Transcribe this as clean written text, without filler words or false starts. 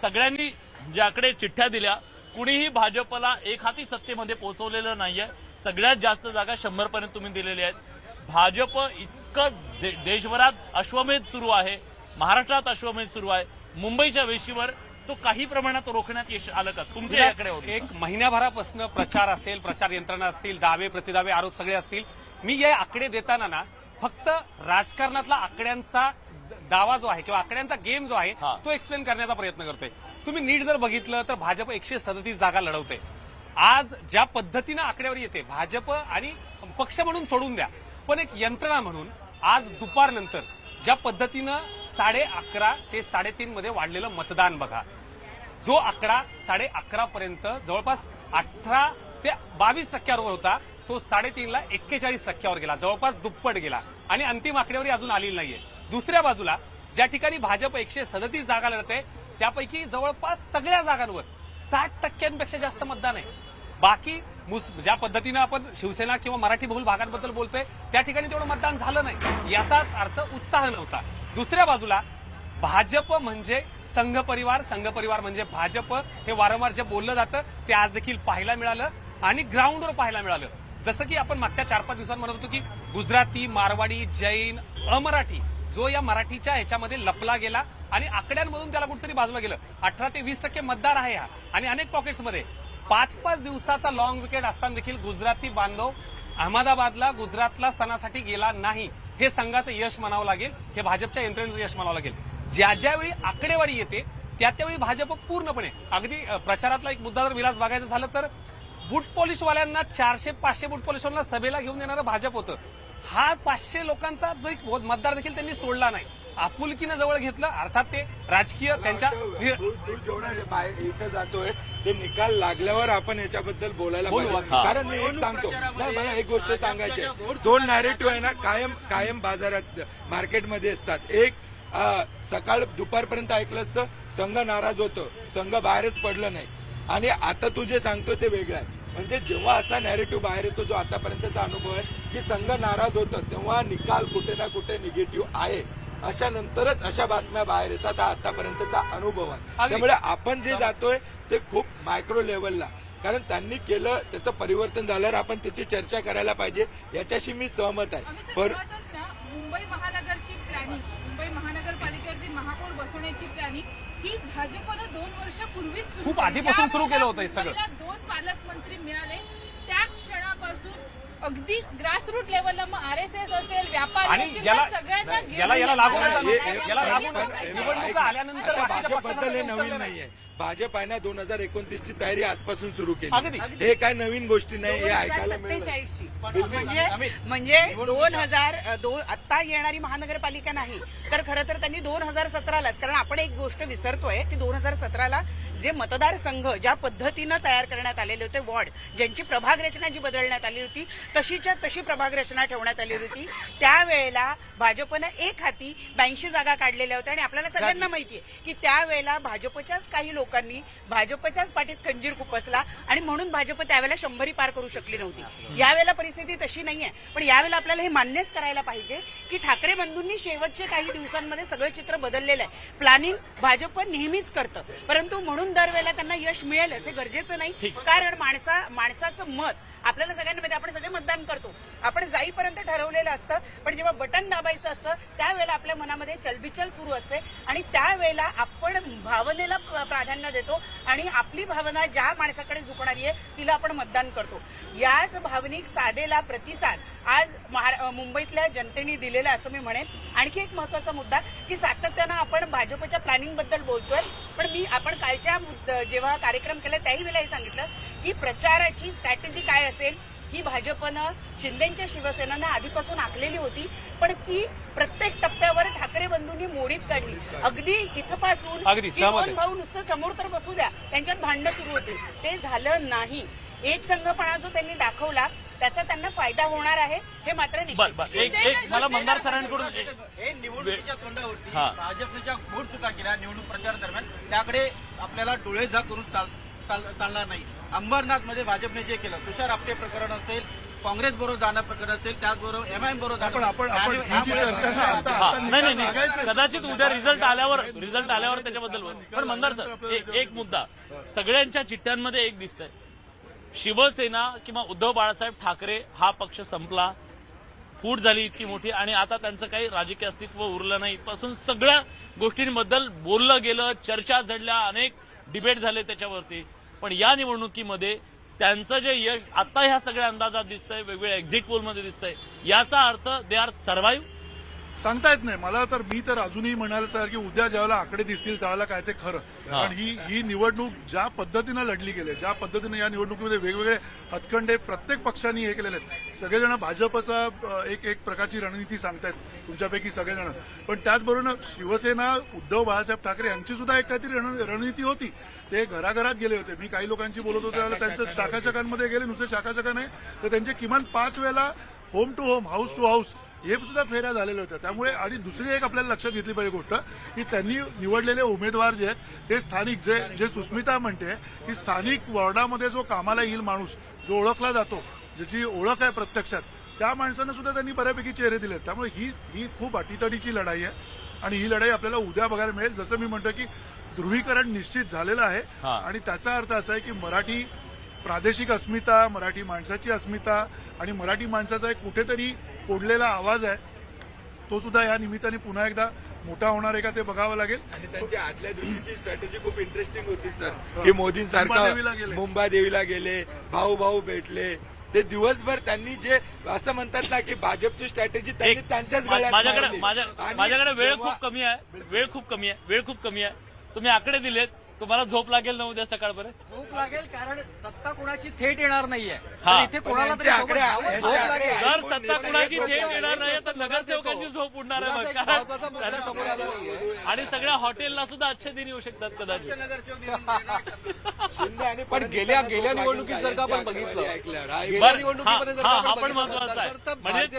सगळ्यांनी जे आकडे चिठ्ठ्या दिल्या, कुणीही भाजपला एक हाती सत्तेमध्ये पोहोचवलेलं नाहीये। सगळ्यात जास्त जागा 100 पर्यंत तुम्ही दिलेल्या आहेत। भाजप इतकं देशभरात अश्वमेध सुरू आहे, महाराष्ट्रात अश्वमेध सुरू आहे, मुंबईच्या वेशीवर तो काही प्रमाणात रोखण्यात यश आलं का तुमच्या याकडे? एक महिन्याभरापासून प्रचार असेल, प्रचार यंत्रणा असतील, दावे प्रतिदावे आरोप सगळे असतील। मी हे आकडे देताना ना फक्त राजकारणातला आकड्यांचा दावा जो आहे किंवा आकड्यांचा गेम जो आहे तो एक्सप्लेन करण्याचा प्रयत्न करतोय। तुम्ही नीट जर बघितलं तर भाजप 137 जागा लढवते। आज ज्या पद्धतीनं आकड्यावर येते भाजप, आणि पक्ष म्हणून सोडून द्या, पण एक यंत्रणा म्हणून आज दुपारनंतर ज्या पद्धतीनं 11:30 ते 3:30 मध्ये वाढलेलं मतदान बघा। जो आकडा 11:30 पर्यंत जवळपास 18 ते 22% होता, तो 3:30 ला 41% गेला, जवळपास दुप्पट गेला, आणि अंतिम आकड्यावरही अजून आलेली नाहीये। दुसऱ्या बाजूला ज्या ठिकाणी भाजप 137 जागा लढते त्यापैकी जवळपास सगळ्या जागांवर 60% जास्त मतदान आहे। बाकी ज्या पद्धतीनं आपण शिवसेना किंवा मराठी बहुल भागांबद्दल बोलतोय त्या ठिकाणी तेवढं मतदान झालं नाही, याचाच अर्थ उत्साह नव्हता। दुसऱ्या बाजूला भाजप म्हणजे संघ परिवार, संघ परिवार म्हणजे भाजप, हे वारंवार जे बोललं जातं ते आज देखील पाहायला मिळालं आणि ग्राउंडवर पाहायला मिळालं। जसं की आपण मागच्या 4-5 दिवसांत म्हणत होतो की गुजराती, मारवाडी, जैन, अमराठी जो या मराठीच्या ह्याच्यामध्ये लपला गेला आणि आकड्यांमधून त्याला कुठेतरी बाजूला गेलं। 18 ते 20% मतदार आहे हा, आणि अनेक पॉकेट्समध्ये 5-5 दिवसाचा लॉंग विकेट असताना देखील गुजराती बांधव अहमदाबादला, गुजरातला सणासाठी गेला नाही। हे संघाचं यश म्हणावं लागेल, हे भाजपच्या यंत्रणेचं यश म्हणावं लागेल। ज्यावेळी आकडेवारी येते त्यावेळी भाजप पूर्णपणे, अगदी प्रचारातला एक मुद्दा जर विलास बघायचा झालं तर बूट पॉलिशवाल्यांना 400-500 बूट पॉलिशवाल्यांना सभेला घेऊन येणारं भाजप होतं। हा 500 लोकांचा जो एक मतदार देखील त्यांनी सोडला नाही, आपुलकीनं जवळ घेतलं। अर्थात ते राजकीय त्यांच्या इथं जातोय ते निकाल लागल्यावर आपण याच्याबद्दल बोलायला पाहिजे। कारण मी एक सांगतो, नाही मला एक गोष्ट सांगायची आहे, 2 नॅरेटिव्ह आहे ना कायम बाजारात मार्केटमध्ये असतात। एक सकाळ दुपारपर्यंत ऐकलं असतं संघ नाराज होतं, संघ बाहेरच पडलं नाही, आणि आता तू जे सांगतो ते वेगळं आहे। म्हणजे जेव्हा असा नॅरेटिव्ह बाहेर येतो जो आतापर्यंतचा अनुभव आहे की संघ नाराज होतं, तेव्हा निकाल कुठे ना कुठे निगेटिव्ह आहे, अशा नंतरच अशा बातम्या बाहेर येतात। हा आतापर्यंतचा अनुभव आहे। त्यामुळे आपण जे जातोय ते खूप मायक्रो लेवलला, कारण त्यांनी केलं त्याचं परिवर्तन झाल्यावर आपण त्याची चर्चा करायला पाहिजे, याच्याशी मी सहमत आहे। पण मुंबई महानगरची प्लॅनिंग, मुंबई महानगरपालिकेवरती महापौर बसवण्याची प्लॅनिंग ही भाजपनं 2 वर्षापूर्वीच खूप आधीपासून सुरू केलं होतं हे सगळं। 2 पालकमंत्री मिळाले त्या क्षणापासून अगदी ग्रासरूट लेवलला मग RSS असेल, व्यापारी असेल, सगळ्यांना याला लागून निवडणुका आल्यानंतर भाजपबद्दल हे नवीन नाहीये। भाजप आहे ना 2029 ची तयारी आजपासून सुरू केली, हे काय नवीन गोष्टी नाही, हे ऐकायला मिळालं। म्हणजे 2002 आता येणारी महानगरपालिका नाही तर खरं तर त्यांनी 2017लाच, कारण आपण एक गोष्ट विसरतोय की 2017ला जे मतदारसंघ ज्या पद्धतीनं तयार करण्यात आलेले होते, वॉर्ड ज्यांची प्रभाग रचना जी बदलण्यात आली होती तशीच्या तशी प्रभाग रचना ठेवण्यात आली होती, त्यावेळेला भाजपनं एक हाती 82 जागा काढलेल्या होत्या। आणि आपल्याला सगळ्यांना माहितीये की त्यावेळेला भाजपच्याच काही लोकांनी भाजपच्याच पाठीत खंजीर खुपसला आणि म्हणून भाजप त्यावेळेला 100 पार करू शकली नव्हती। यावेळेला परिस्थिती तशी नाहीये, पण यावेळेला आपल्याला हे मान्यच करायला पाहिजे की ठाकरे बंधूंनी शेवटचे काही दिवसांमध्ये सगळं चित्र बदललेलं आहे। प्लॅनिंग भाजप नेहमीच करतं, परंतु म्हणून दरवेळेला त्यांना यश मिळेलच हे गरजेचं नाही, कारण माणसाचं मत आपल्याला सगळ्यांना माहिती, आपण सगळे मतदान करतो, आपण जाईपर्यंत ठरवलेलं असतं, पण जेव्हा बटन दाबायचं असतं त्यावेळेला आपल्या मनामध्ये चलबिचल सुरू असते आणि त्यावेळेला आपण भावनेला प्राधान्य देतो आणि आपली भावना ज्या माणसाकडे झुकणारी आहे तिला आपण मतदान करतो। याच भावनिक साधेला प्रतिसाद आज मुंबईतल्या जनतेने दिलेला असं मी म्हणेन। आणखी एक महत्वाचा मुद्दा की सातत्यानं आपण भाजपच्या प्लॅनिंग बद्दल बोलतोय, पण आपण कालच्या जेव्हा कार्यक्रम केला त्याही वेळेला हे सांगितलं की प्रचाराची स्ट्रॅटेजी काय असेल ही भाजपनं शिंदेच्या शिवसेनेनं आधीपासून आखलेली होती, पण ती प्रत्येक टप्प्यावर ठाकरे बंधूंनी मोडीत काढली। अगदी इथपासून 2 भाऊ नुसतं समोर तर बसू द्या, त्यांच्यात भांडणं सुरू होती, ते झालं नाही। एक संघपणा जो त्यांनी दाखवला त्याचा त्यांना फायदा होणार आहे हे मात्र निश्चित। मला मंदार सरांकडून हे निवडणुकीच्या तोंडावरती भाजपने ज्या घोड चुका केल्या निवडणूक प्रचार दरम्यान त्याकडे आपल्याला डोळे झाक करून चालणार नाही। अंबरनाथमध्ये भाजपने जे केलं, तुषार आपटे प्रकरण असेल, काँग्रेस बरोबर जाणं प्रकरण असेल, त्याचबरोबर MIM बरोबर पण आपण ही जी चर्चा ना आता हा, आता नाही निकाल नाही लागायचे. कदाचित उद्या रिझल्ट आल्यावर त्याच्याबद्दल बोलू. पण मंदार सर एक मुद्दा सगळ्यांच्या चिठ्ठ्यांमध्ये एक दिसतंय, शिवसेना किंवा उद्धव बाळासाहेब ठाकरे हा पक्ष संपला, फूट झाली इतकी मोठी आणि आता त्यांचं काही राजकीय अस्तित्व उरलं नाही, इथपासून सगळ्या गोष्टींबद्दल बोललं गेलं, चर्चा झडल्या, अनेक डिबेट झाले त्याच्यावरती. पण या निवडणुकीमध्ये त्यांचं जे यश आता ह्या सगळ्या अंदाजात दिसतंय, वेगवेगळ्या एक्झिट पोलमध्ये दिसतंय, याचा अर्थ दे आर सर्व्हाइव्ह. सांगता येत नाही मला. तर मी तर अजूनही म्हणाल सर की उद्या ज्यावेळेला आकडे दिसतील त्यावेळेला काय ते खरं. कारण ही निवडणूक ज्या पद्धतीनं लढली गेली, ज्या पद्धतीनं या निवडणुकीमध्ये वेगवेगळे हतखंडे प्रत्येक पक्षांनी हे केलेले आहेत. सगळेजण भाजपचा एक प्रकारची रणनीती सांगतायत तुमच्यापैकी सगळेजण. पण त्याचबरोबर शिवसेना उद्धव बाळासाहेब ठाकरे यांची सुद्धा एक काहीतरी रणनीती होती. ते घराघरात गेले होते. मी काही लोकांची बोलत होतो त्यावेळेला त्यांचं शाखाचकांमध्ये गेले, नुसते शाखाचका नाही तर त्यांचे किमान 5 वेळेला home to home, house to house हे सुद्धा फेऱ्या झालेल्या होत्या. त्यामुळे आणि दुसरी एक आपल्याला लक्षात घेतली पाहिजे गोष्ट की त्यांनी निवडलेले उमेदवार जे आहेत ते स्थानिक, जे सुस्मिता म्हणते की स्थानिक वॉर्डामध्ये जो कामाला येईल माणूस, जो ओळखला जातो, ज्याची ओळख आहे प्रत्यक्षात, त्या माणसानं सुद्धा त्यांनी बऱ्यापैकी चेहरे दिलेत. त्यामुळे ही खूप अटीतडीची लढाई आहे आणि ही लढाई आपल्याला उद्या बघायला मिळेल. जसं मी म्हणतो की ध्रुवीकरण निश्चित झालेलं आहे आणि त्याचा अर्थ असा आहे की मराठी प्रादेशिक अस्मिता, मराठी माणसाची अस्मिता आणि मराठी माणसाचा एक कुठेतरी कोडलेला आवाज आहे, तो सुद्धा या निमित्ताने पुन्हा एकदा मोठा होणार आहे का ते बघावं लागेल. आणि त्यांची आदल्या दिवशीची स्ट्रॅटेजी खूप इंटरेस्टिंग होती सर, की मोदींसारखं मुंबादेवीला गेले, भाऊ भेटले. ते दिवसभर त्यांनी जे असं म्हणतात ना की भाजपची स्ट्रॅटेजी त्यांनी त्यांच्याच गळ्यात मारली. माझ्याकडे वेळ खूप कमी आहे. तुम्ही आकडे दिलेत, तुम्हाला झोप लागेल ना उद्या सकाळपर्यंत? झोप लागेल, कारण सत्ता कोणाची थेट येणार नाहीये. हा. तर इथे कोणाला तरी यांचे आकडे सोबत यांचे झोप आकडे लागेल. जर कोण सत्ता नेता कुणाची एक थेट गोष्ट येणार नाही तर नगरसेवकांची झोप उडणार आहे. आणि सगळ्या हॉटेलला सुद्धा अच्छे दिन येऊ शकतात कदाचित. शिंदे आणि पण गेल्या निवडणुकीत जर का आपण बघितलं, ऐकल्यावर गेल्या निवडणुकीमध्ये जर का हा आपण पण बघितलं महत्वाचा आहे. तर म्हणजे